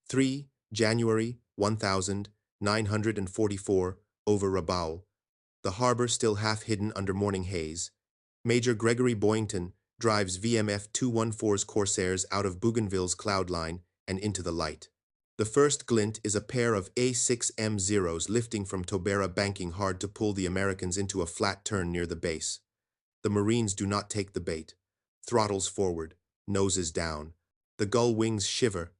3 January 1944 over Rabaul. The harbor still half hidden under morning haze. Major Gregory Boyington drives VMF 214's Corsairs out of Bougainville's cloud line and into the light. The first glint is a pair of A6M Zeros lifting from Tobera, banking hard to pull the Americans into a flat turn near the base. The Marines do not take the bait. Throttles forward, noses down. The gull wings shiver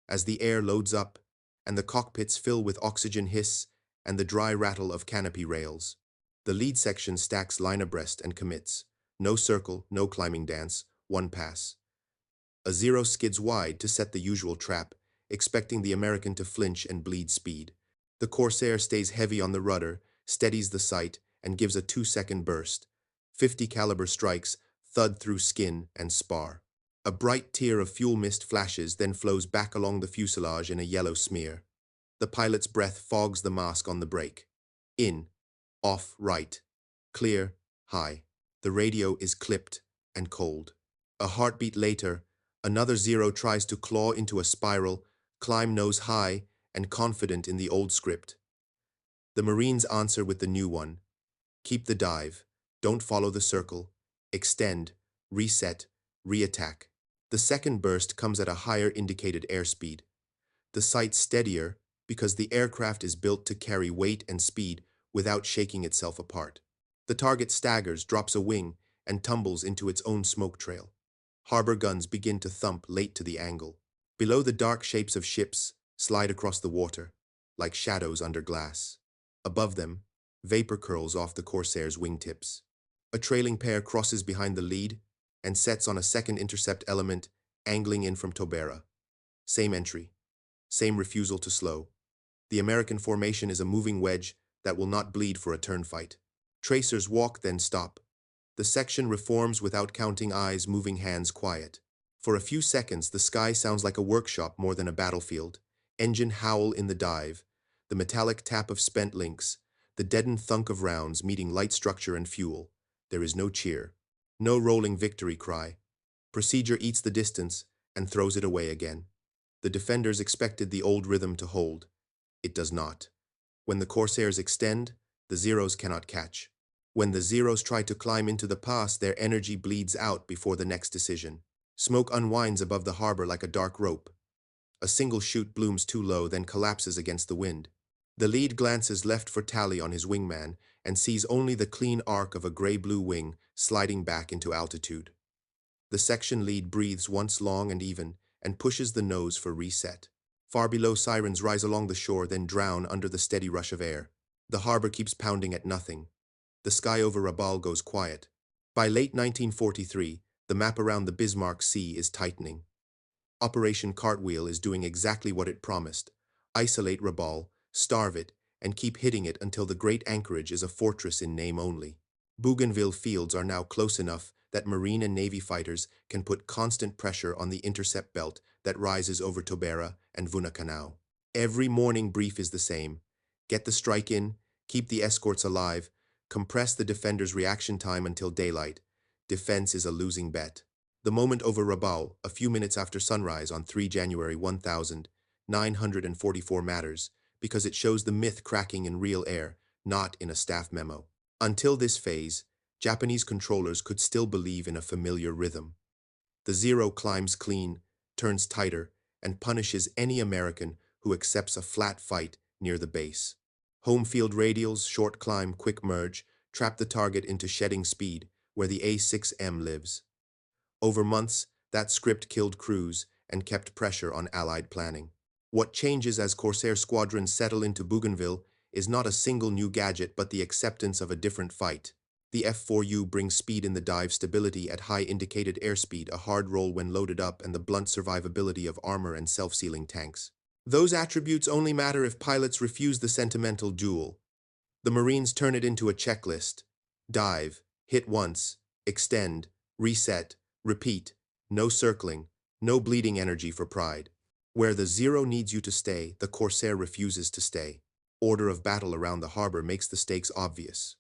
as the air loads up, and the cockpits fill with oxygen hiss and the dry rattle of canopy rails. The lead section stacks line abreast and commits. No circle, no climbing dance, one pass. A Zero skids wide to set the usual trap, expecting the American to flinch and bleed speed. The Corsair stays heavy on the rudder, steadies the sight, and gives a 2-second burst. 50 caliber strikes thud through skin and spar. A bright tear of fuel mist flashes, then flows back along the fuselage in a yellow smear. The pilot's breath fogs the mask on the brake. In, off, right. Clear, high. The radio is clipped and cold. A heartbeat later, another Zero tries to claw into a spiral, climb nose high, and confident in the old script. The Marines answer with the new one. Keep the dive. Don't follow the circle. Extend, reset, reattack. The second burst comes at a higher indicated airspeed. The sight steadier because the aircraft is built to carry weight and speed without shaking itself apart. The target staggers, drops a wing, and tumbles into its own smoke trail. Harbor guns begin to thump late to the angle. Below, the dark shapes of ships slide across the water, like shadows under glass. Above them, vapor curls off the Corsair's wingtips. A trailing pair crosses behind the lead and sets on a second intercept element angling in from Tobera. Same entry, same refusal to slow. The American formation is a moving wedge that will not bleed for a turn fight. Tracers walk, then stop. The section reforms without counting eyes, moving hands quiet. For a few seconds, the sky sounds like a workshop more than a battlefield. Engine howl in the dive, the metallic tap of spent links, the deadened thunk of rounds meeting light structure and fuel. There is no cheer, no rolling victory cry. Procedure eats the distance and throws it away again. The defenders expected the old rhythm to hold. It does not. When the Corsairs extend, the Zeros cannot catch. When the Zeros try to climb into the pass, their energy bleeds out before the next decision. Smoke unwinds above the harbor like a dark rope. A single chute blooms too low, then collapses against the wind. The lead glances left for tally on his wingman and sees only the clean arc of a gray-blue wing sliding back into altitude. The section lead breathes once long and even and pushes the nose for reset. Far below, sirens rise along the shore, then drown under the steady rush of air. The harbor keeps pounding at nothing. The sky over Rabaul goes quiet. By late 1943, the map around the Bismarck Sea is tightening. Operation Cartwheel is doing exactly what it promised: isolate Rabaul, starve it, and keep hitting it until the great anchorage is a fortress in name only. Bougainville fields are now close enough that Marine and Navy fighters can put constant pressure on the intercept belt that rises over Tobera and Vunakanau. Every morning brief is the same: get the strike in, keep the escorts alive, compress the defenders' reaction time until daylight. Defense is a losing bet. The moment over Rabaul, a few minutes after sunrise on 3 January 1944 matters, because it shows the myth cracking in real air, not in a staff memo. Until this phase, Japanese controllers could still believe in a familiar rhythm. The Zero climbs clean, turns tighter, and punishes any American who accepts a flat fight near the base. Home field radials, short climb, quick merge, trap the target into shedding speed, where the A6M lives. Over months, that script killed crews and kept pressure on Allied planning. What changes as Corsair squadrons settle into Bougainville is not a single new gadget, but the acceptance of a different fight. The F4U brings speed in the dive, stability at high indicated airspeed, a hard roll when loaded up, and the blunt survivability of armor and self-sealing tanks. Those attributes only matter if pilots refuse the sentimental duel. The Marines turn it into a checklist: dive, hit once, extend, reset, repeat. No circling, no bleeding energy for pride. Where the Zero needs you to stay, the Corsair refuses to stay. Order of battle around the harbor makes the stakes obvious.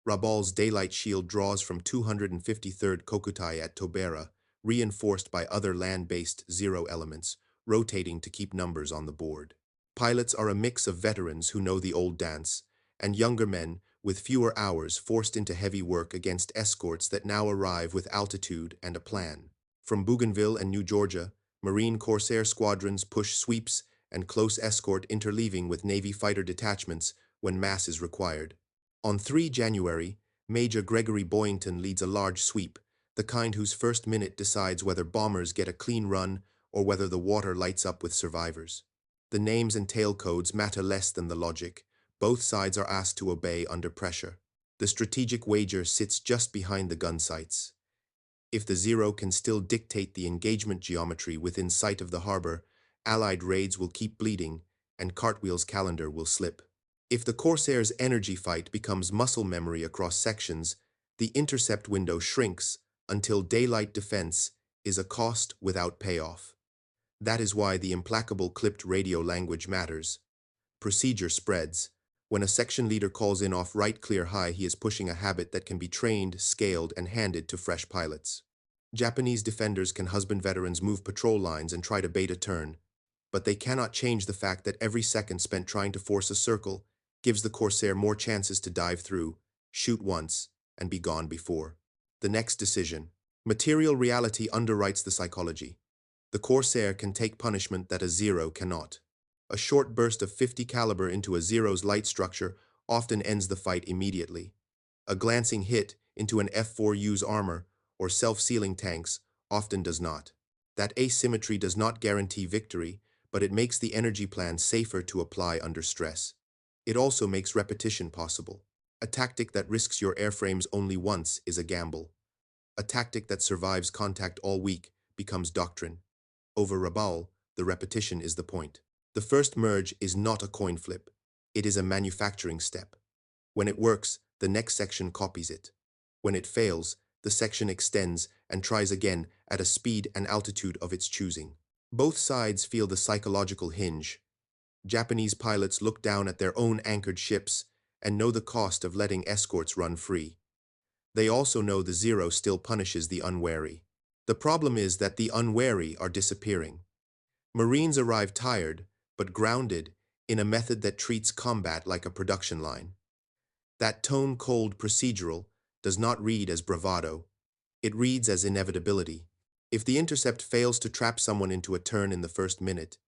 Rabaul's daylight shield draws from 253rd Kokutai at Tobera, reinforced by other land-based Zero elements, rotating to keep numbers on the board. Pilots are a mix of veterans who know the old dance, and younger men with fewer hours forced into heavy work against escorts that now arrive with altitude and a plan. From Bougainville and New Georgia, Marine Corsair squadrons push sweeps and close escort interleaving with Navy fighter detachments when mass is required. On 3 January, Major Gregory Boyington leads a large sweep, the kind whose first minute decides whether bombers get a clean run or whether the water lights up with survivors. The names and tail codes matter less than the logic. Both sides are asked to obey under pressure. The strategic wager sits just behind the gun sights. If the Zero can still dictate the engagement geometry within sight of the harbor, Allied raids will keep bleeding, and Cartwheel's calendar will slip. If the Corsair's energy fight becomes muscle memory across sections, the intercept window shrinks until daylight defense is a cost without payoff. That is why the implacable clipped radio language matters. Procedure spreads. When a section leader calls in off right clear high, he is pushing a habit that can be trained, scaled, and handed to fresh pilots. Japanese defenders can husband veterans move patrol lines and try to bait a turn, but they cannot change the fact that every second spent trying to force a circle gives the Corsair more chances to dive through, shoot once, and be gone before. The next decision. Material reality underwrites the psychology. The Corsair can take punishment that a Zero cannot. A short burst of 50 caliber into a Zero's light structure often ends the fight immediately. A glancing hit into an F4U's armor or self-sealing tanks often does not. That asymmetry does not guarantee victory, but it makes the energy plan safer to apply under stress. It also makes repetition possible. A tactic that risks your airframes only once is a gamble. A tactic that survives contact all week becomes doctrine. Over Rabaul, the repetition is the point. The first merge is not a coin flip. It is a manufacturing step. When it works, the next section copies it. When it fails, the section extends and tries again at a speed and altitude of its choosing. Both sides feel the psychological hinge. Japanese pilots look down at their own anchored ships and know the cost of letting escorts run free. They also know the Zero still punishes the unwary. The problem is that the unwary are disappearing. Marines arrive tired, but grounded, in a method that treats combat like a production line. That tone-cold procedural does not read as bravado. It reads as inevitability. If the intercept fails to trap someone into a turn in the first minute,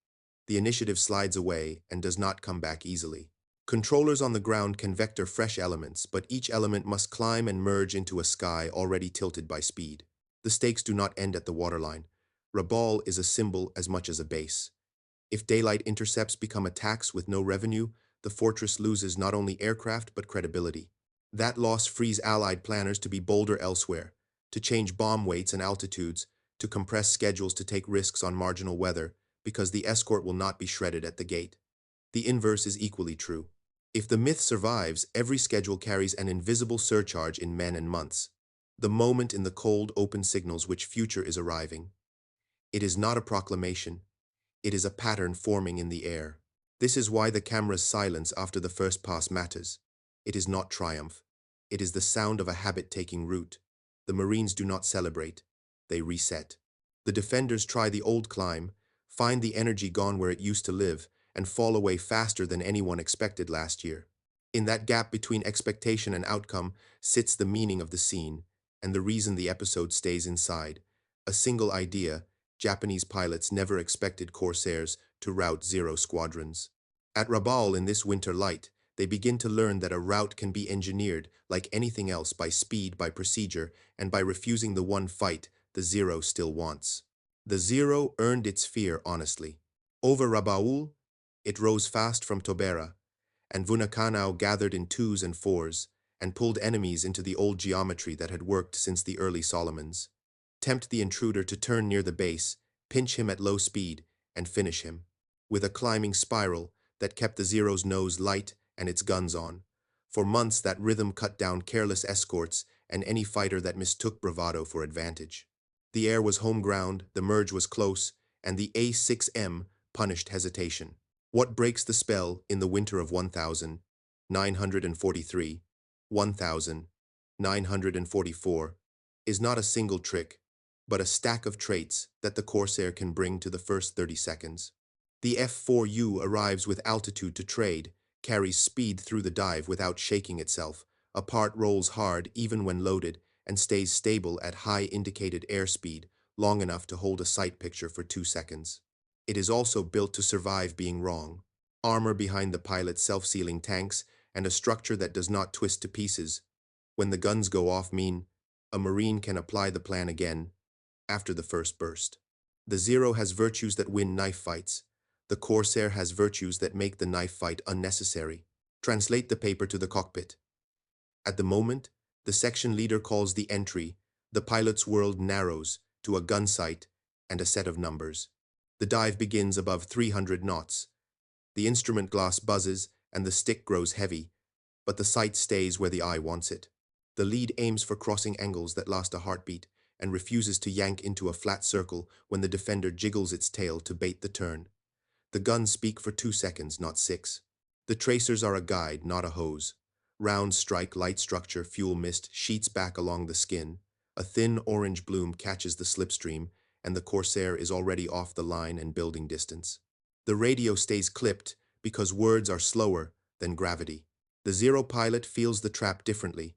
the initiative slides away and does not come back easily. Controllers on the ground can vector fresh elements, but each element must climb and merge into a sky already tilted by speed. The stakes do not end at the waterline. Rabaul is a symbol as much as a base. If daylight intercepts become attacks with no revenue, the fortress loses not only aircraft but credibility. That loss frees Allied planners to be bolder elsewhere, to change bomb weights and altitudes, to compress schedules to take risks on marginal weather, because the escort will not be shredded at the gate. The inverse is equally true. If the myth survives, every schedule carries an invisible surcharge in men and months. The moment in the cold, open signals which future is arriving. It is not a proclamation. It is a pattern forming in the air. This is why the camera's silence after the first pass matters. It is not triumph. It is the sound of a habit taking root. The Marines do not celebrate. They reset. The defenders try the old climb, find the energy gone where it used to live, and fall away faster than anyone expected last year. In that gap between expectation and outcome sits the meaning of the scene, and the reason the episode stays inside. A single idea: Japanese pilots never expected Corsairs to rout Zero squadrons. At Rabaul in this winter light, they begin to learn that a rout can be engineered, like anything else, by speed, by procedure, and by refusing the one fight the Zero still wants. The Zero earned its fear honestly. Over Rabaul, it rose fast from Tobera, and Vunakanau gathered in 2s and 4s, and pulled enemies into the old geometry that had worked since the early Solomons. Tempt the intruder to turn near the base, pinch him at low speed, and finish him, with a climbing spiral that kept the Zero's nose light and its guns on. For months that rhythm cut down careless escorts and any fighter that mistook bravado for advantage. The air was home ground, the merge was close, and the A6M punished hesitation. What breaks the spell in the winter of 1943, 1944, is not a single trick, but a stack of traits that the Corsair can bring to the first 30 seconds. The F4U arrives with altitude to trade, carries speed through the dive without shaking itself, a part rolls hard even when loaded, and stays stable at high indicated airspeed, long enough to hold a sight picture for 2 seconds. It is also built to survive being wrong. Armor behind the pilot's self-sealing tanks, and a structure that does not twist to pieces. When the guns go off mean, a Marine can apply the plan again, after the first burst. The Zero has virtues that win knife fights. The Corsair has virtues that make the knife fight unnecessary. Translate the paper to the cockpit. At the moment, the section leader calls the entry, the pilot's world narrows to a gun sight and a set of numbers. The dive begins above 300 knots. The instrument glass buzzes and the stick grows heavy, but the sight stays where the eye wants it. The lead aims for crossing angles that last a heartbeat and refuses to yank into a flat circle when the defender jiggles its tail to bait the turn. The guns speak for 2 seconds, not 6. The tracers are a guide, not a hose. Rounds strike light structure, fuel mist sheets back along the skin. A thin orange bloom catches the slipstream, and the Corsair is already off the line and building distance. The radio stays clipped because words are slower than gravity. The Zero pilot feels the trap differently.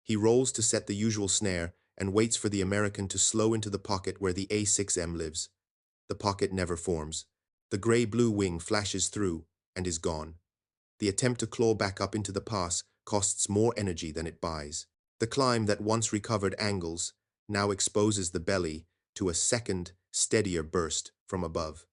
He rolls to set the usual snare and waits for the American to slow into the pocket where the A6M lives. The pocket never forms. The gray-blue wing flashes through and is gone. The attempt to claw back up into the pass costs more energy than it buys. The climb that once recovered angles now exposes the belly to a second, steadier burst from above.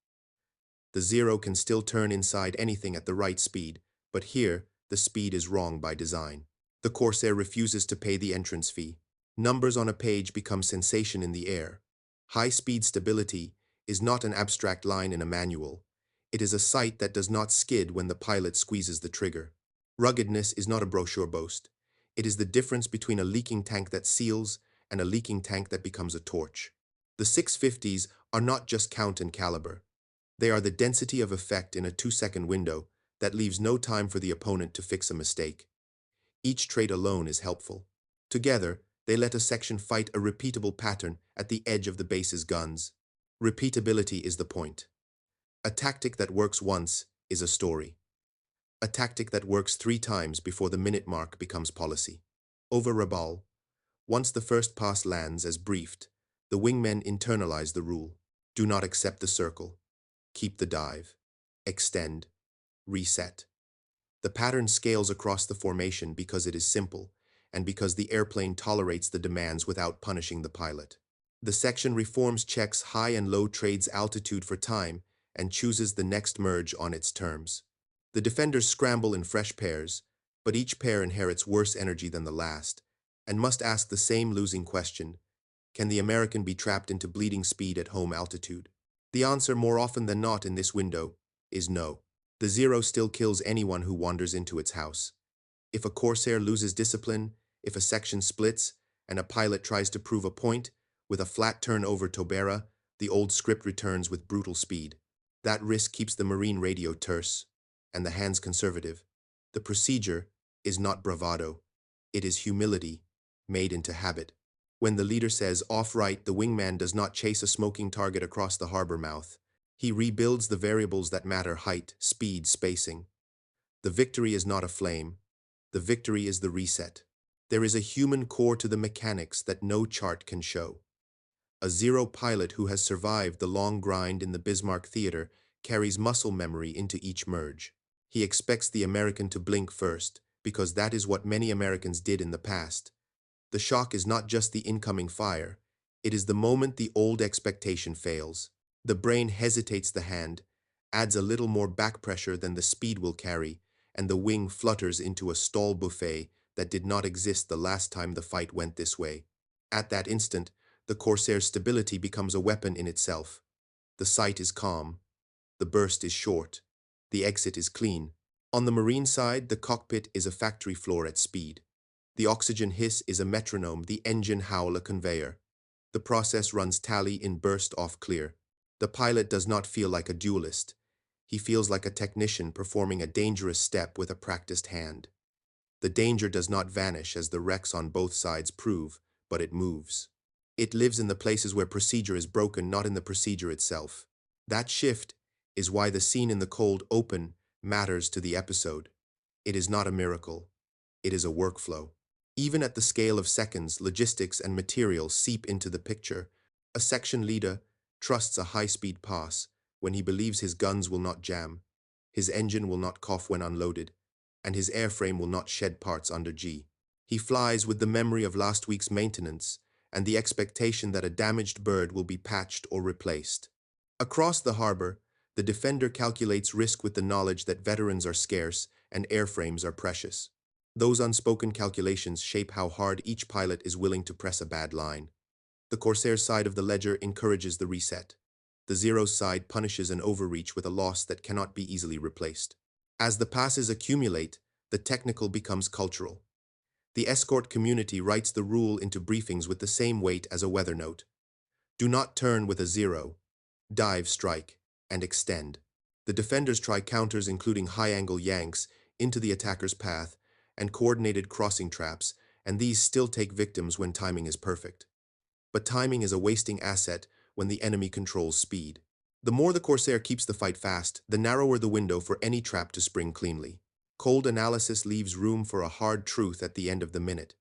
The Zero can still turn inside anything at the right speed, but here the speed is wrong by design. The Corsair refuses to pay the entrance fee. Numbers on a page become sensation in the air. High-speed stability is not an abstract line in a manual. It is a sight that does not skid when the pilot squeezes the trigger. Ruggedness is not a brochure boast. It is the difference between a leaking tank that seals and a leaking tank that becomes a torch. The 650s are not just count and caliber. They are the density of effect in a 2-second window that leaves no time for the opponent to fix a mistake. Each trait alone is helpful. Together, they let a section fight a repeatable pattern at the edge of the base's guns. Repeatability is the point. A tactic that works once is a story. A tactic that works 3 times before the minute mark becomes policy. Over Rabaul, once the first pass lands as briefed, the wingmen internalize the rule. Do not accept the circle. Keep the dive. Extend. Reset. The pattern scales across the formation because it is simple, and because the airplane tolerates the demands without punishing the pilot. The section reforms checks high and low trades altitude for time and chooses the next merge on its terms. The defenders scramble in fresh pairs, but each pair inherits worse energy than the last, and must ask the same losing question: can the American be trapped into bleeding speed at home altitude? The answer, more often than not in this window, is no. The Zero still kills anyone who wanders into its house. If a Corsair loses discipline, if a section splits, and a pilot tries to prove a point, with a flat turn over Tobera, the old script returns with brutal speed. That risk keeps the Marine radio terse, and the hands conservative. The procedure is not bravado. It is humility, made into habit. When the leader says off right, the wingman does not chase a smoking target across the harbor mouth. He rebuilds the variables that matter: height, speed, spacing. The victory is not a flame. The victory is the reset. There is a human core to the mechanics that no chart can show. A Zero pilot who has survived the long grind in the Bismarck theater carries muscle memory into each merge. He expects the American to blink first, because that is what many Americans did in the past. The shock is not just the incoming fire. It is the moment the old expectation fails. The brain hesitates the hand, adds a little more back pressure than the speed will carry, and the wing flutters into a stall buffet that did not exist the last time the fight went this way. At that instant, the Corsair's stability becomes a weapon in itself. The sight is calm. The burst is short. The exit is clean. On the Marine side, the cockpit is a factory floor at speed. The oxygen hiss is a metronome, the engine howl a conveyor. The process runs tally in burst off clear. The pilot does not feel like a duelist. He feels like a technician performing a dangerous step with a practiced hand. The danger does not vanish as the wrecks on both sides prove, but it moves. It lives in the places where procedure is broken, not in the procedure itself. That shift is why the scene in the cold open matters to the episode. It is not a miracle. It is a workflow. Even at the scale of seconds, logistics and material seep into the picture. A section leader trusts a high-speed pass when he believes his guns will not jam, his engine will not cough when unloaded, and his airframe will not shed parts under G. He flies with the memory of last week's maintenance and the expectation that a damaged bird will be patched or replaced. Across the harbor, the defender calculates risk with the knowledge that veterans are scarce and airframes are precious. Those unspoken calculations shape how hard each pilot is willing to press a bad line. The Corsair side of the ledger encourages the reset. The Zero's side punishes an overreach with a loss that cannot be easily replaced. As the passes accumulate, the technical becomes cultural. The escort community writes the rule into briefings with the same weight as a weather note. Do not turn with a zero. Dive, strike, and extend. The defenders try counters including high-angle yanks into the attacker's path and coordinated crossing traps, and these still take victims when timing is perfect. But timing is a wasting asset when the enemy controls speed. The more the Corsair keeps the fight fast, the narrower the window for any trap to spring cleanly. Cold analysis leaves room for a hard truth at the end of the minute.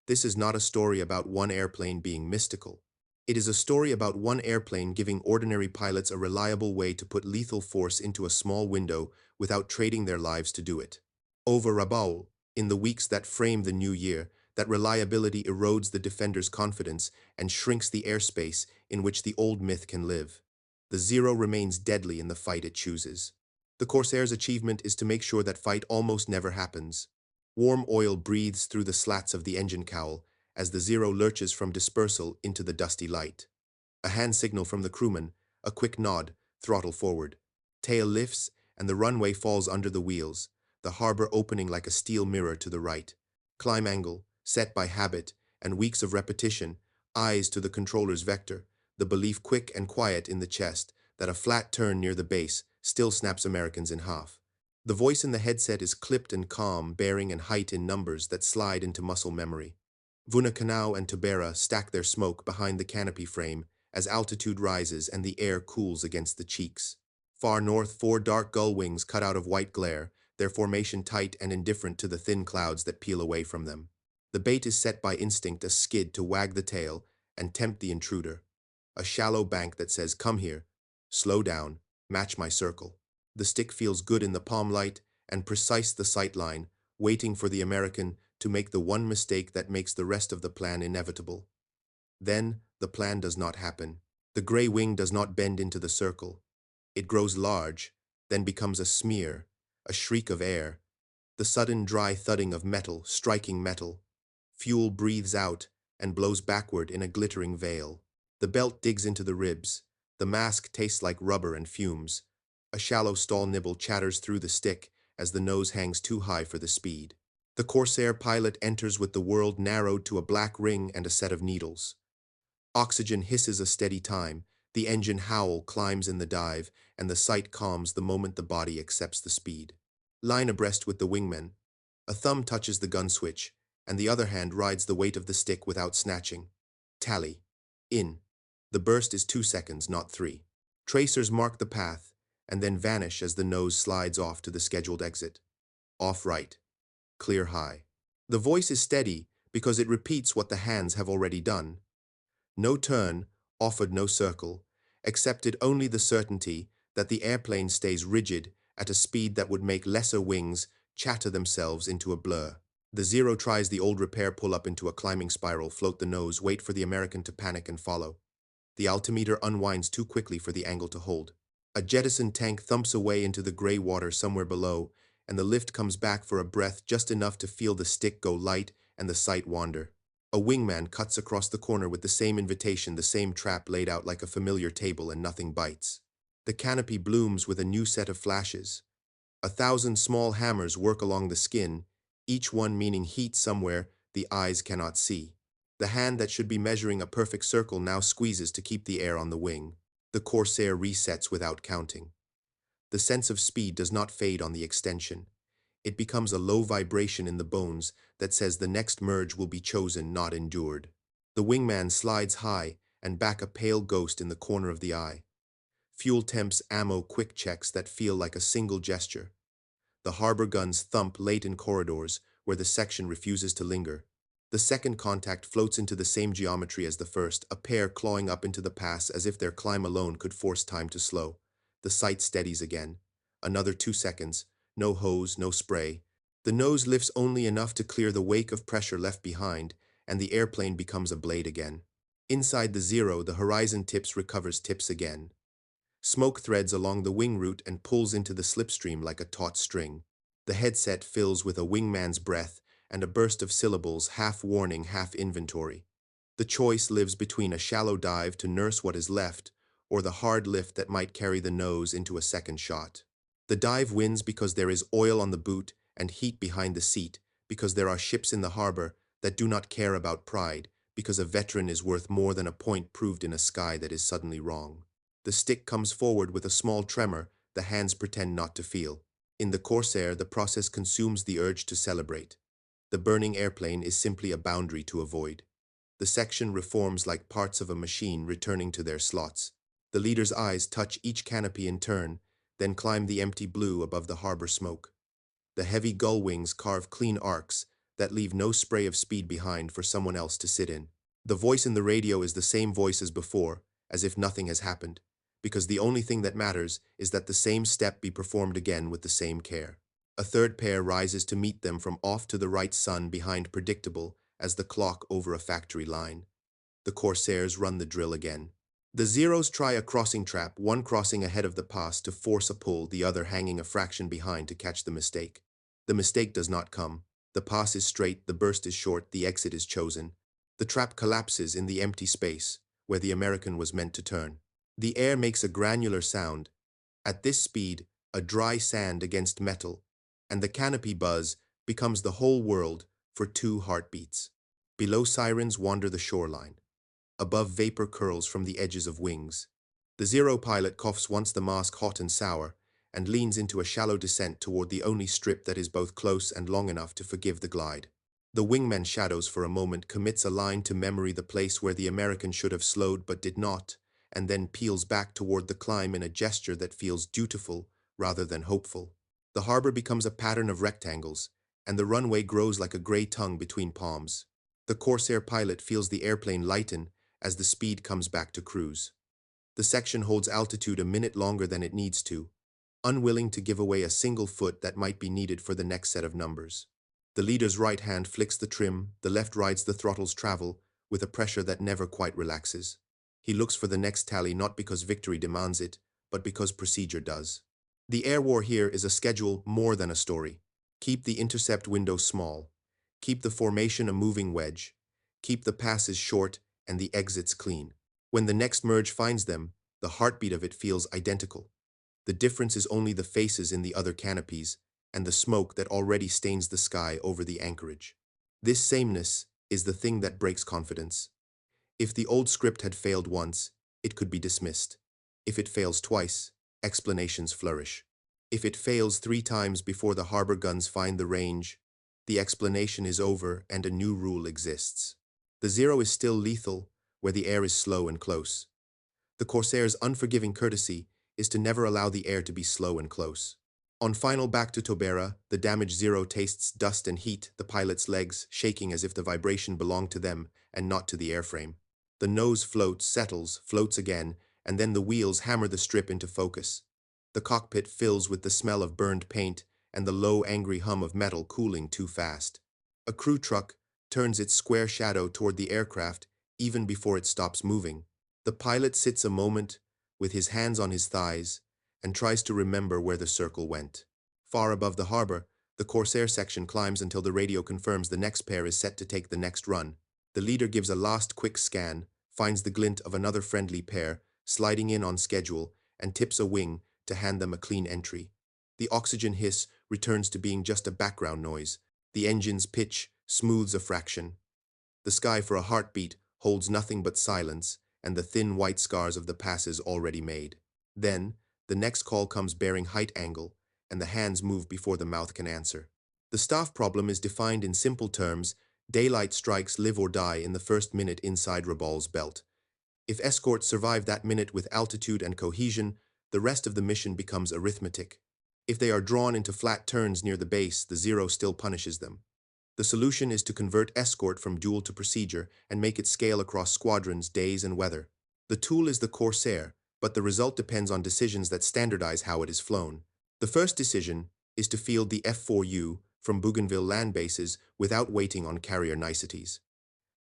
This is not a story about one airplane being mystical. It is a story about one airplane giving ordinary pilots a reliable way to put lethal force into a small window without trading their lives to do it. Over Rabaul, in the weeks that frame the new year, that reliability erodes the defender's confidence and shrinks the airspace in which the old myth can live. The Zero remains deadly in the fight it chooses. The Corsair's achievement is to make sure that fight almost never happens. Warm oil breathes through the slats of the engine cowl as the Zero lurches from dispersal into the dusty light. A hand signal from the crewman, a quick nod, throttle forward. Tail lifts, and the runway falls under the wheels, the harbor opening like a steel mirror to the right. Climb angle, set by habit and weeks of repetition, eyes to the controller's vector, the belief quick and quiet in the chest that a flat turn near the base still snaps Americans in half. The voice in the headset is clipped and calm, bearing and height in numbers that slide into muscle memory. Vunakanau and Tobera stack their smoke behind the canopy frame as altitude rises and the air cools against the cheeks. Far north, 4 dark gull wings cut out of white glare, their formation tight and indifferent to the thin clouds that peel away from them. The bait is set by instinct, a skid to wag the tail and tempt the intruder. A shallow bank that says, "Come here, slow down, match my circle." The stick feels good in the palm light and precise the sight line, waiting for the American to make the one mistake that makes the rest of the plan inevitable. Then the plan does not happen. The gray wing does not bend into the circle. It grows large, then becomes a smear, a shriek of air, the sudden dry thudding of metal striking metal. Fuel breathes out and blows backward in a glittering veil. The belt digs into the ribs. The mask tastes like rubber and fumes. A shallow stall nibble chatters through the stick as the nose hangs too high for the speed. The Corsair pilot enters with the world narrowed to a black ring and a set of needles. Oxygen hisses a steady time, the engine howl climbs in the dive, and the sight calms the moment the body accepts the speed. Line abreast with the wingman. A thumb touches the gun switch, and the other hand rides the weight of the stick without snatching. Tally. In. The burst is 2 seconds, not 3. Tracers mark the path, and then vanish as the nose slides off to the scheduled exit. Off right. Clear high. The voice is steady because it repeats what the hands have already done. No turn, offered no circle, accepted only the certainty that the airplane stays rigid at a speed that would make lesser wings chatter themselves into a blur. The Zero tries the old repair pull-up into a climbing spiral, float the nose, wait for the American to panic and follow. The altimeter unwinds too quickly for the angle to hold. A jettison tank thumps away into the gray water somewhere below, and the lift comes back for a breath, just enough to feel the stick go light and the sight wander. A wingman cuts across the corner with the same invitation, the same trap laid out like a familiar table, and nothing bites. The canopy blooms with a new set of flashes. 1,000 small hammers work along the skin, each one meaning heat somewhere the eyes cannot see. The hand that should be measuring a perfect circle now squeezes to keep the air on the wing. The Corsair resets without counting. The sense of speed does not fade on the extension. It becomes a low vibration in the bones that says the next merge will be chosen, not endured. The wingman slides high and back a pale ghost in the corner of the eye. Fuel temps ammo quick checks that feel like a single gesture. The harbor guns thump late in corridors where the section refuses to linger. The second contact floats into the same geometry as the first, a pair clawing up into the pass as if their climb alone could force time to slow. The sight steadies again. Another 2 seconds. No hose, no spray. The nose lifts only enough to clear the wake of pressure left behind, and the airplane becomes a blade again. Inside the Zero, the horizon recovers tips again. Smoke threads along the wing route and pulls into the slipstream like a taut string. The headset fills with a wingman's breath and a burst of syllables, half warning, half inventory. The choice lives between a shallow dive to nurse what is left or the hard lift that might carry the nose into a second shot. The dive wins because there is oil on the boot and heat behind the seat, because there are ships in the harbor that do not care about pride, because a veteran is worth more than a point proved in a sky that is suddenly wrong. The stick comes forward with a small tremor the hands pretend not to feel. In the Corsair, the process consumes the urge to celebrate. The burning airplane is simply a boundary to avoid. The section reforms like parts of a machine returning to their slots. The leader's eyes touch each canopy in turn, then climb the empty blue above the harbor smoke. The heavy gull wings carve clean arcs that leave no spray of speed behind for someone else to sit in. The voice in the radio is the same voice as before, as if nothing has happened, because the only thing that matters is that the same step be performed again with the same care. A third pair rises to meet them from off to the right, sun behind predictable as the clock over a factory line. The Corsairs run the drill again. The Zeros try a crossing trap, one crossing ahead of the pass to force a pull, the other hanging a fraction behind to catch the mistake. The mistake does not come. The pass is straight, the burst is short, the exit is chosen. The trap collapses in the empty space where the American was meant to turn. The air makes a granular sound. At this speed, a dry sand against metal, and the canopy buzz becomes the whole world for 2 heartbeats. Below, sirens wander the shoreline. Above, vapor curls from the edges of wings. The Zero pilot coughs once the mask hot and sour and leans into a shallow descent toward the only strip that is both close and long enough to forgive the glide. The wingman shadows for a moment, commits a line to memory, the place where the American should have slowed but did not, and then peels back toward the climb in a gesture that feels dutiful rather than hopeful. The harbor becomes a pattern of rectangles, and the runway grows like a gray tongue between palms. The Corsair pilot feels the airplane lighten as the speed comes back to cruise. The section holds altitude a minute longer than it needs to, unwilling to give away a single foot that might be needed for the next set of numbers. The leader's right hand flicks the trim, the left rides the throttle's travel with a pressure that never quite relaxes. He looks for the next tally, not because victory demands it, but because procedure does. The air war here is a schedule more than a story. Keep the intercept window small. Keep the formation a moving wedge. Keep the passes short and the exits clean. When the next merge finds them, the heartbeat of it feels identical. The difference is only the faces in the other canopies and the smoke that already stains the sky over the anchorage. This sameness is the thing that breaks confidence. If the old script had failed once, it could be dismissed. If it fails twice, explanations flourish. If it fails 3 times before the harbor guns find the range, the explanation is over and a new rule exists. The Zero is still lethal where the air is slow and close. The Corsair's unforgiving courtesy is to never allow the air to be slow and close. On final back to Tobera, the damaged Zero tastes dust and heat, the pilot's legs shaking as if the vibration belonged to them and not to the airframe. The nose floats, settles, floats again, and then the wheels hammer the strip into focus. The cockpit fills with the smell of burned paint and the low, angry hum of metal cooling too fast. A crew truck turns its square shadow toward the aircraft even before it stops moving. The pilot sits a moment with his hands on his thighs and tries to remember where the circle went. Far above the harbor, the Corsair section climbs until the radio confirms the next pair is set to take the next run. The leader gives a last quick scan, finds the glint of another friendly pair, sliding in on schedule, and tips a wing to hand them a clean entry. The oxygen hiss returns to being just a background noise. The engine's pitch smooths a fraction. The sky for a heartbeat holds nothing but silence and the thin white scars of the passes already made. Then, the next call comes bearing height angle, and the hands move before the mouth can answer. The staff problem is defined in simple terms: Daylight strikes live or die in the first minute inside Rabaul's belt. If escorts survive that minute with altitude and cohesion, the rest of the mission becomes arithmetic. If they are drawn into flat turns near the base, the Zero still punishes them. The solution is to convert escort from duel to procedure and make it scale across squadrons, days, and weather. The tool is the Corsair, but the result depends on decisions that standardize how it is flown. The first decision is to field the F4U from Bougainville land bases without waiting on carrier niceties.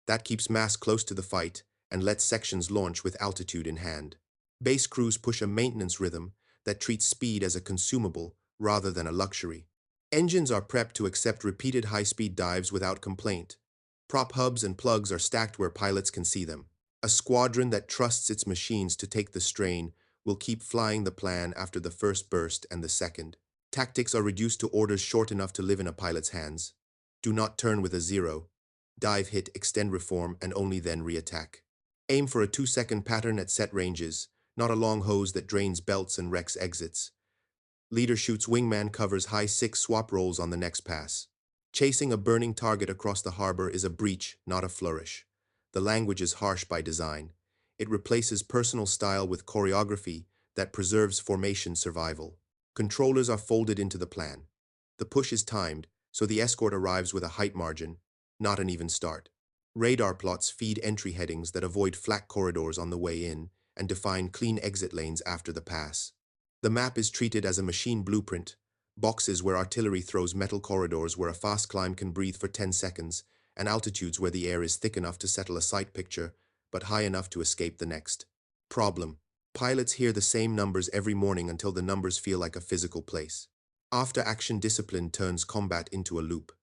That keeps mass close to the fight and lets sections launch with altitude in hand. Base crews push a maintenance rhythm that treats speed as a consumable rather than a luxury. Engines are prepped to accept repeated high-speed dives without complaint. Prop hubs and plugs are stacked where pilots can see them. A squadron that trusts its machines to take the strain will keep flying the plan after the first burst and the second. Tactics are reduced to orders short enough to live in a pilot's hands. Do not turn with a Zero. Dive, hit, extend, reform, and only then re-attack. Aim for a 2-second pattern at set ranges, not a long hose that drains belts and wrecks exits. Leader shoots wingman covers high 6 swap rolls on the next pass. Chasing a burning target across the harbor is a breach, not a flourish. The language is harsh by design. It replaces personal style with choreography that preserves formation survival. Controllers are folded into the plan. The push is timed, so the escort arrives with a height margin, not an even start. Radar plots feed entry headings that avoid flat corridors on the way in and define clean exit lanes after the pass. The map is treated as a machine blueprint, boxes where artillery throws metal corridors where a fast climb can breathe for 10 seconds, and altitudes where the air is thick enough to settle a sight picture, but high enough to escape the next. Problem: pilots hear the same numbers every morning until the numbers feel like a physical place. After-action discipline turns combat into a loop.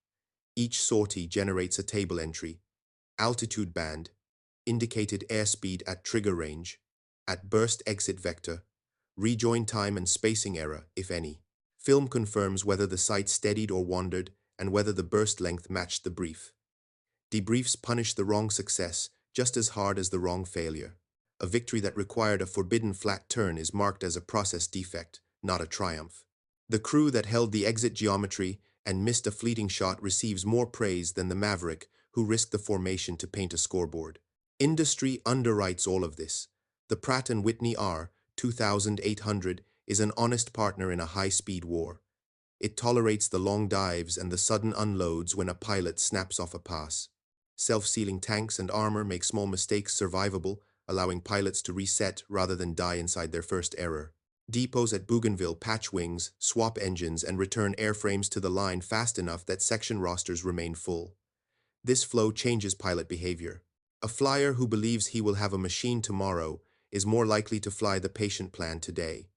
Each sortie generates a table entry: altitude band, indicated airspeed at trigger range, at burst exit vector, rejoin time and spacing error, if any. Film confirms whether the sight steadied or wandered and whether the burst length matched the brief. Debriefs punish the wrong success just as hard as the wrong failure. A victory that required a forbidden flat turn is marked as a process defect, not a triumph. The crew that held the exit geometry and missed a fleeting shot receives more praise than the maverick who risked the formation to paint a scoreboard. Industry underwrites all of this. The Pratt & Whitney R2800 is an honest partner in a high-speed war. It tolerates the long dives and the sudden unloads when a pilot snaps off a pass. Self-sealing tanks and armor make small mistakes survivable, allowing pilots to reset rather than die inside their first error. Depots at Bougainville patch wings, swap engines, and return airframes to the line fast enough that section rosters remain full. This flow changes pilot behavior. A flyer who believes he will have a machine tomorrow is more likely to fly the patient plan today.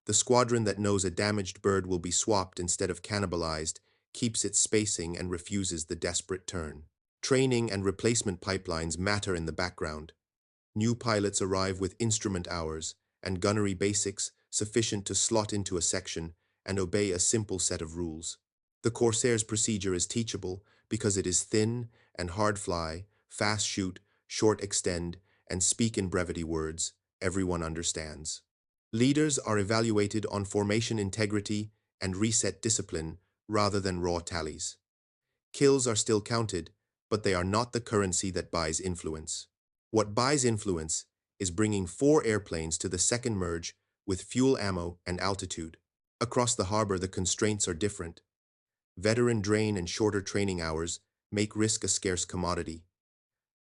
The squadron that knows a damaged bird will be swapped instead of cannibalized keeps its spacing and refuses the desperate turn. Training and replacement pipelines matter in the background. New pilots arrive with instrument hours and gunnery basics sufficient to slot into a section and obey a simple set of rules. The Corsair's procedure is teachable because it is thin and hard fly, fast shoot, short extend, and speak in brevity words everyone understands. Leaders are evaluated on formation integrity and reset discipline rather than raw tallies. Kills are still counted, but they are not the currency that buys influence. What buys influence is bringing 4 airplanes to the second merge with fuel, ammo, and altitude. Across the harbor, the constraints are different. Veteran drain and shorter training hours make risk a scarce commodity.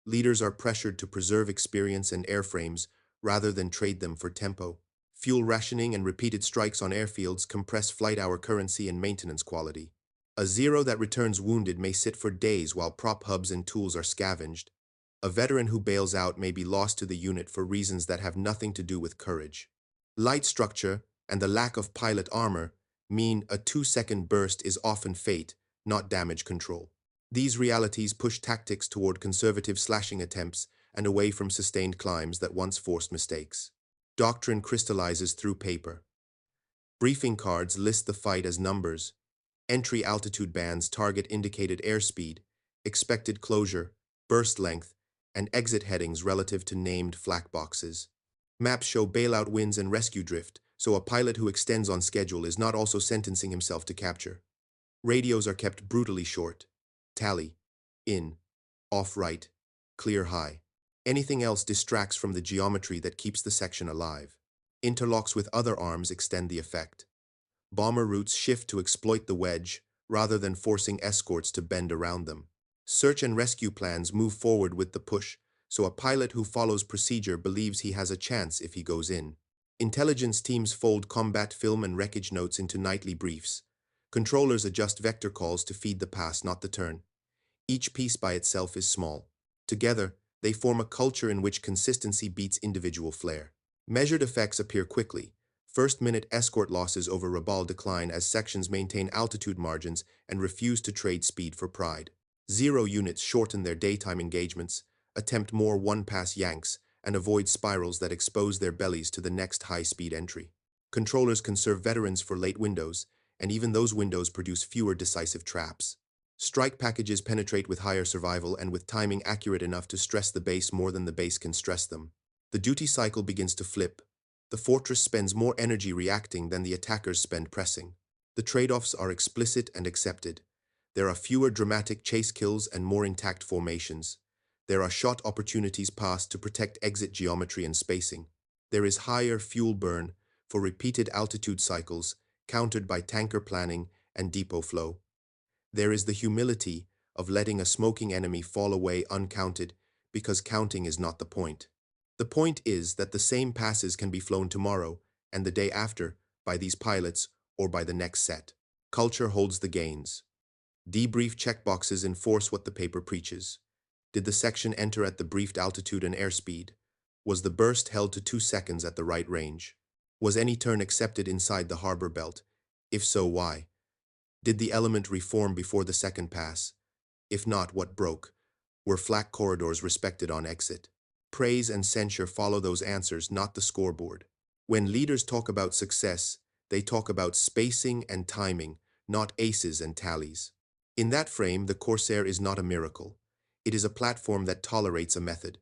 Leaders are pressured to preserve experience and airframes rather than trade them for tempo. Fuel rationing and repeated strikes on airfields compress flight hour currency and maintenance quality. A Zero that returns wounded may sit for days while prop hubs and tools are scavenged. A veteran who bails out may be lost to the unit for reasons that have nothing to do with courage. Light structure and the lack of pilot armor mean a 2-second burst is often fate, not damage control. These realities push tactics toward conservative slashing attempts and away from sustained climbs that once forced mistakes. Doctrine crystallizes through paper. Briefing cards list the fight as numbers. Entry altitude bands target indicated airspeed, expected closure, burst length, and exit headings relative to named flak boxes. Maps show bailout winds and rescue drift, so a pilot who extends on schedule is not also sentencing himself to capture. Radios are kept brutally short. Tally. in, off right, clear high. Anything else distracts from the geometry that keeps the section alive. Interlocks with other arms extend the effect. Bomber routes shift to exploit the wedge, rather than forcing escorts to bend around them. Search and rescue plans move forward with the push, so a pilot who follows procedure believes he has a chance if he goes in. Intelligence teams fold combat film and wreckage notes into nightly briefs. Controllers adjust vector calls to feed the pass, not the turn. Each piece by itself is small. Together, they form a culture in which consistency beats individual flair. Measured effects appear quickly. First-minute escort losses over Rabaul decline as sections maintain altitude margins and refuse to trade speed for pride. Zero units shorten their daytime engagements, attempt more one-pass yanks, and avoid spirals that expose their bellies to the next high-speed entry. Controllers conserve veterans for late windows, and even those windows produce fewer decisive traps. Strike packages penetrate with higher survival and with timing accurate enough to stress the base more than the base can stress them. The duty cycle begins to flip. The fortress spends more energy reacting than the attackers spend pressing. The trade-offs are explicit and accepted. There are fewer dramatic chase kills and more intact formations. There are shot opportunities passed to protect exit geometry and spacing. There is higher fuel burn for repeated altitude cycles, countered by tanker planning and depot flow. There is the humility of letting a smoking enemy fall away uncounted because counting is not the point. The point is that the same passes can be flown tomorrow and the day after by these pilots or by the next set. Culture holds the gains. Debrief checkboxes enforce what the paper preaches. Did the section enter at the briefed altitude and airspeed? Was the burst held to 2 seconds at the right range? Was any turn accepted inside the harbor belt? If so, why? Did the element reform before the second pass? If not, what broke? Were flat corridors respected on exit? Praise and censure follow those answers, not the scoreboard. When leaders talk about success, they talk about spacing and timing, not aces and tallies. In that frame, the Corsair is not a miracle. It is a platform that tolerates a method.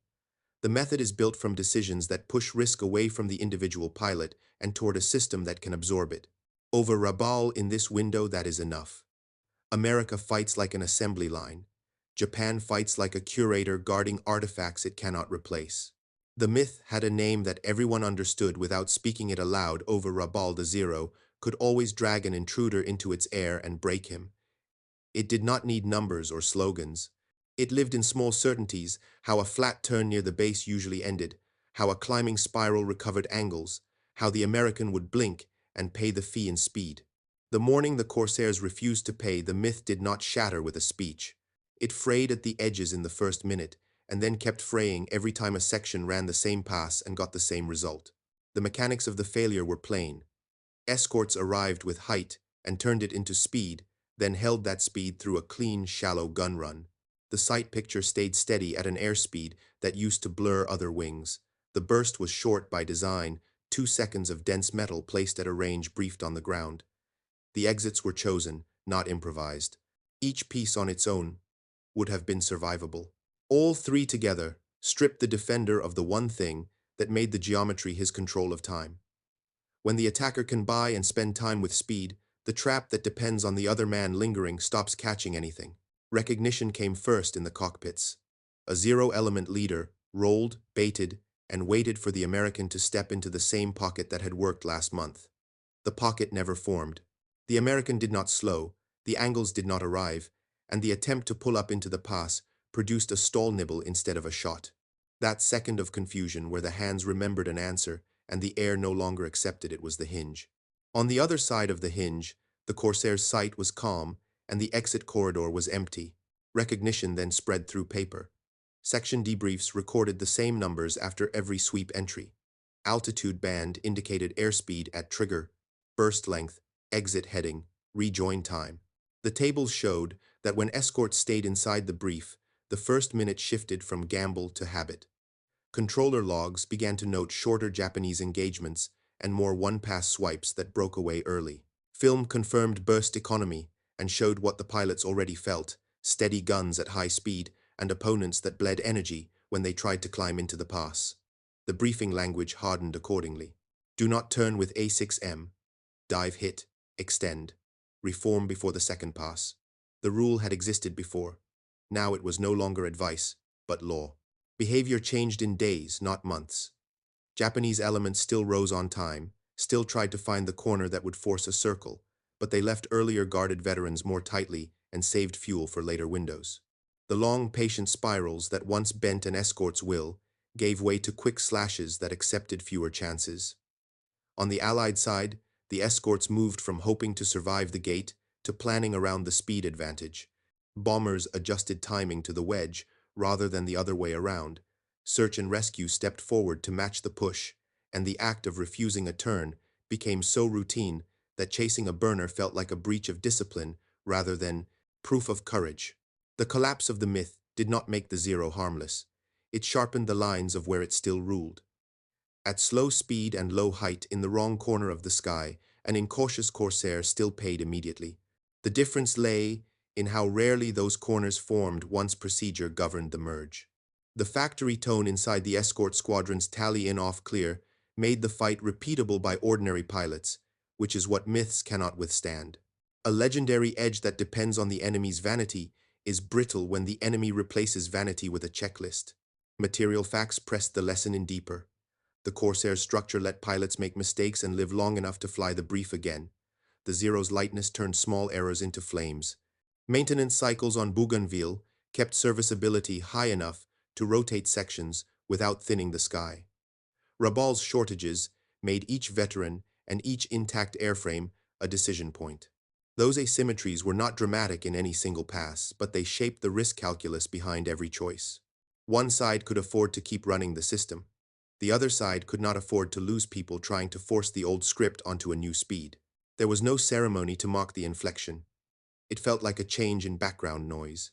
The method is built from decisions that push risk away from the individual pilot and toward a system that can absorb it. Over Rabaul in this window, that is enough. America fights like an assembly line. Japan fights like a curator guarding artifacts it cannot replace. The myth had a name that everyone understood without speaking it aloud. Over Rabaul the Zero could always drag an intruder into its air and break him. It did not need numbers or slogans. It lived in small certainties, how a flat turn near the base usually ended, how a climbing spiral recovered angles, how the American would blink and pay the fee in speed. The morning the Corsairs refused to pay, the myth did not shatter with a speech. It frayed at the edges in the first minute, and then kept fraying every time a section ran the same pass and got the same result. The mechanics of the failure were plain. Escorts arrived with height and turned it into speed, then held that speed through a clean, shallow gun run. The sight picture stayed steady at an airspeed that used to blur other wings. The burst was short by design, 2 seconds of dense metal placed at a range briefed on the ground. The exits were chosen, not improvised. Each piece on its own would have been survivable. All three together stripped the defender of the one thing that made the geometry his control of time. When the attacker can buy and spend time with speed, the trap that depends on the other man lingering stops catching anything. Recognition came first in the cockpits. A zero-element leader rolled, baited, and waited for the American to step into the same pocket that had worked last month. The pocket never formed. The American did not slow, the angles did not arrive, and the attempt to pull up into the pass produced a stall nibble instead of a shot. That second of confusion where the hands remembered an answer and the air no longer accepted it was the hinge. On the other side of the hinge, the Corsair's sight was calm and the exit corridor was empty. Recognition then spread through paper. Section debriefs recorded the same numbers after every sweep entry. Altitude band indicated airspeed at trigger, burst length, exit heading, rejoin time. The tables showed that when escorts stayed inside the brief, the first minute shifted from gamble to habit. Controller logs began to note shorter Japanese engagements and more one-pass swipes that broke away early. Film confirmed burst economy and showed what the pilots already felt: steady guns at high speed and opponents that bled energy when they tried to climb into the pass. The briefing language hardened accordingly. Do not turn with A6M. Dive hit, extend. Reform before the second pass. The rule had existed before. Now it was no longer advice, but law. Behavior changed in days, not months. Japanese elements still rose on time, still tried to find the corner that would force a circle, but they left earlier guarded veterans more tightly and saved fuel for later windows. The long, patient spirals that once bent an escort's will gave way to quick slashes that accepted fewer chances. On the Allied side, the escorts moved from hoping to survive the gate to planning around the speed advantage. Bombers adjusted timing to the wedge rather than the other way around. Search and rescue stepped forward to match the push, and the act of refusing a turn became so routine that chasing a burner felt like a breach of discipline rather than proof of courage. The collapse of the myth did not make the Zero harmless. It sharpened the lines of where it still ruled. At slow speed and low height in the wrong corner of the sky, an incautious Corsair still paid immediately. The difference lay in how rarely those corners formed once procedure governed the merge. The factory tone inside the escort squadron's tally-in off clear made the fight repeatable by ordinary pilots, which is what myths cannot withstand. A legendary edge that depends on the enemy's vanity is brittle when the enemy replaces vanity with a checklist. Material facts pressed the lesson in deeper. The Corsair's structure let pilots make mistakes and live long enough to fly the brief again. The Zero's lightness turned small errors into flames. Maintenance cycles on Bougainville kept serviceability high enough to rotate sections without thinning the sky. Rabaul's shortages made each veteran and each intact airframe a decision point. Those asymmetries were not dramatic in any single pass, but they shaped the risk calculus behind every choice. One side could afford to keep running the system. The other side could not afford to lose people trying to force the old script onto a new speed. There was no ceremony to mark the inflection. It felt like a change in background noise.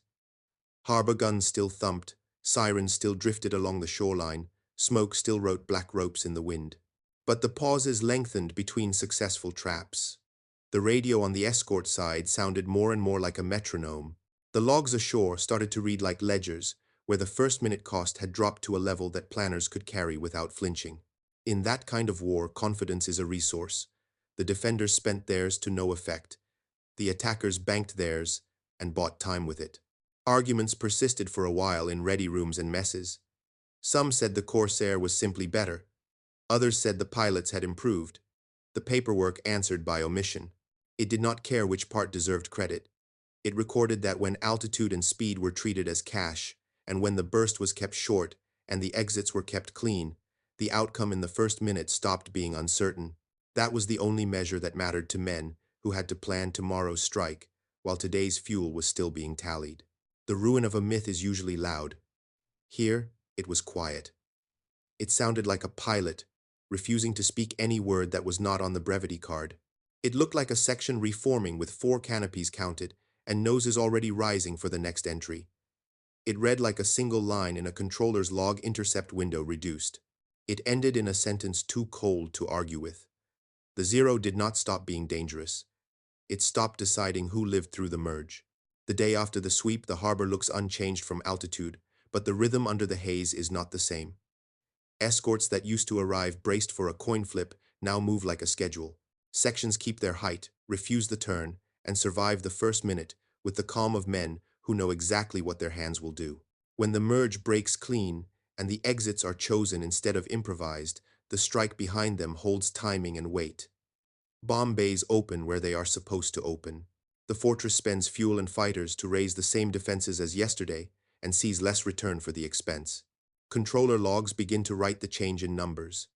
Harbor guns still thumped, sirens still drifted along the shoreline, smoke still wrote black ropes in the wind. But the pauses lengthened between successful traps. The radio on the escort side sounded more and more like a metronome. The logs ashore started to read like ledgers, where the first minute cost had dropped to a level that planners could carry without flinching. In that kind of war, confidence is a resource. The defenders spent theirs to no effect. The attackers banked theirs and bought time with it. Arguments persisted for a while in ready rooms and messes. Some said the Corsair was simply better. Others said the pilots had improved. The paperwork answered by omission. It did not care which part deserved credit. It recorded that when altitude and speed were treated as cash, and when the burst was kept short and the exits were kept clean, the outcome in the first minute stopped being uncertain. That was the only measure that mattered to men who had to plan tomorrow's strike, while today's fuel was still being tallied. The ruin of a myth is usually loud. Here, it was quiet. It sounded like a pilot, refusing to speak any word that was not on the brevity card. It looked like a section reforming with 4 canopies counted and noses already rising for the next entry. It read like a single line in a controller's log intercept window reduced. It ended in a sentence too cold to argue with. The Zero did not stop being dangerous. It stopped deciding who lived through the merge. The day after the sweep, the harbor looks unchanged from altitude, but the rhythm under the haze is not the same. Escorts that used to arrive braced for a coin flip now move like a schedule. Sections keep their height, refuse the turn, and survive the first minute with the calm of men who know exactly what their hands will do. When the merge breaks clean and the exits are chosen instead of improvised, the strike behind them holds timing and weight. Bomb bays open where they are supposed to open. The fortress spends fuel and fighters to raise the same defenses as yesterday and sees less return for the expense. Controller logs begin to write the change in numbers.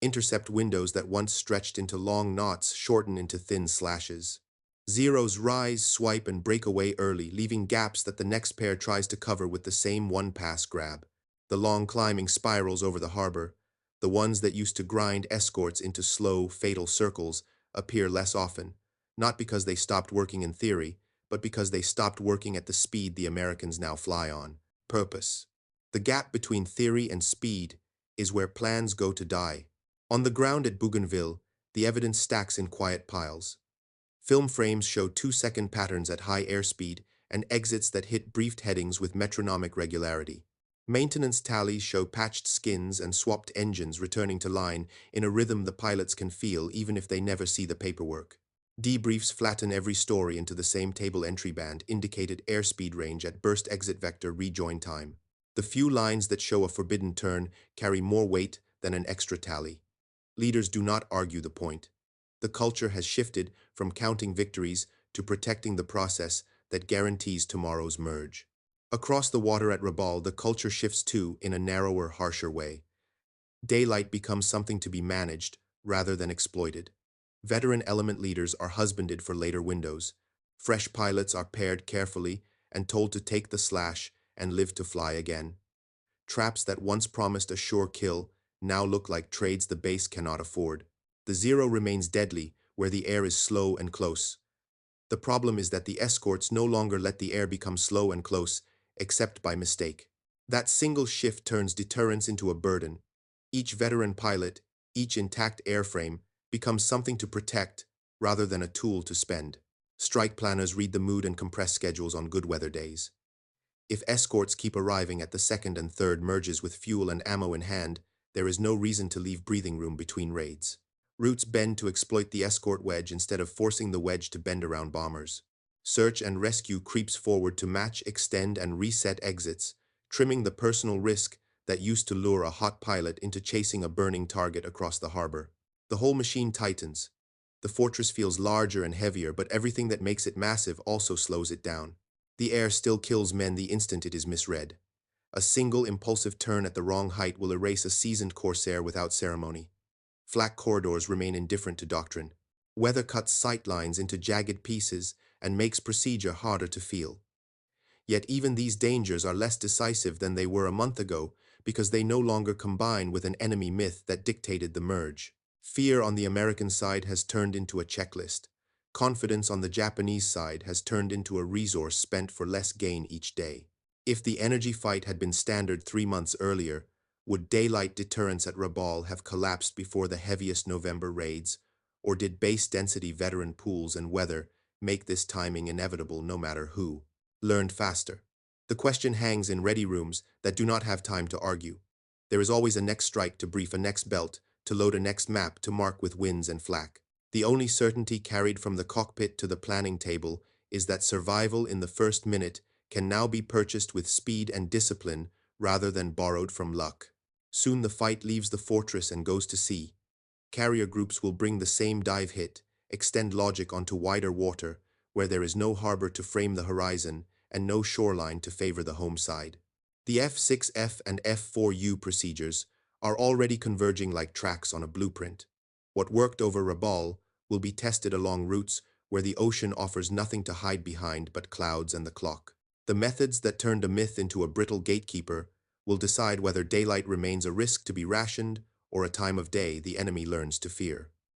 Intercept windows that once stretched into long knots shorten into thin slashes. Zeros rise, swipe, and break away early, leaving gaps that the next pair tries to cover with the same one-pass grab. The long climbing spirals over the harbor, the ones that used to grind escorts into slow, fatal circles, appear less often, not because they stopped working in theory, but because they stopped working at the speed the Americans now fly on. Purpose. The gap between theory and speed is where plans go to die. On the ground at Bougainville, the evidence stacks in quiet piles. Film frames show 2-second patterns at high airspeed and exits that hit briefed headings with metronomic regularity. Maintenance tallies show patched skins and swapped engines returning to line in a rhythm the pilots can feel even if they never see the paperwork. Debriefs flatten every story into the same table entry band, indicated airspeed range at burst exit vector rejoin time. The few lines that show a forbidden turn carry more weight than an extra tally. Leaders do not argue the point. The culture has shifted from counting victories to protecting the process that guarantees tomorrow's merge. Across the water at Rabaul, the culture shifts too, in a narrower, harsher way. Daylight becomes something to be managed rather than exploited. Veteran element leaders are husbanded for later windows. Fresh pilots are paired carefully and told to take the slash and live to fly again. Traps that once promised a sure kill now look like trades the base cannot afford. The Zero remains deadly where the air is slow and close. The problem is that the escorts no longer let the air become slow and close, except by mistake. That single shift turns deterrence into a burden. Each veteran pilot, each intact airframe, becomes something to protect rather than a tool to spend. Strike planners read the mood and compress schedules on good weather days. If escorts keep arriving at the second and third merges with fuel and ammo in hand, there is no reason to leave breathing room between raids. Routes bend to exploit the escort wedge instead of forcing the wedge to bend around bombers. Search and rescue creeps forward to match, extend, and reset exits, trimming the personal risk that used to lure a hot pilot into chasing a burning target across the harbor. The whole machine tightens. The fortress feels larger and heavier, but everything that makes it massive also slows it down. The air still kills men the instant it is misread. A single impulsive turn at the wrong height will erase a seasoned Corsair without ceremony. Flak corridors remain indifferent to doctrine. Weather cuts sight lines into jagged pieces and makes procedure harder to feel. Yet even these dangers are less decisive than they were a month ago because they no longer combine with an enemy myth that dictated the merge. Fear on the American side has turned into a checklist. Confidence on the Japanese side has turned into a resource spent for less gain each day. If the energy fight had been standard 3 months earlier, would daylight deterrence at Rabaul have collapsed before the heaviest November raids, or did base density veteran pools and weather make this timing inevitable no matter who learned faster? The question hangs in ready rooms that do not have time to argue. There is always a next strike to brief a next belt, to load a next map to mark with wins and flak. The only certainty carried from the cockpit to the planning table is that survival in the first minute can now be purchased with speed and discipline rather than borrowed from luck. Soon the fight leaves the fortress and goes to sea. Carrier groups will bring the same dive hit, extend logic onto wider water, where there is no harbor to frame the horizon and no shoreline to favor the home side. The F6F and F4U procedures are already converging like tracks on a blueprint. What worked over Rabaul will be tested along routes where the ocean offers nothing to hide behind but clouds and the clock. The methods that turned a myth into a brittle gatekeeper will decide whether daylight remains a risk to be rationed or a time of day the enemy learns to fear.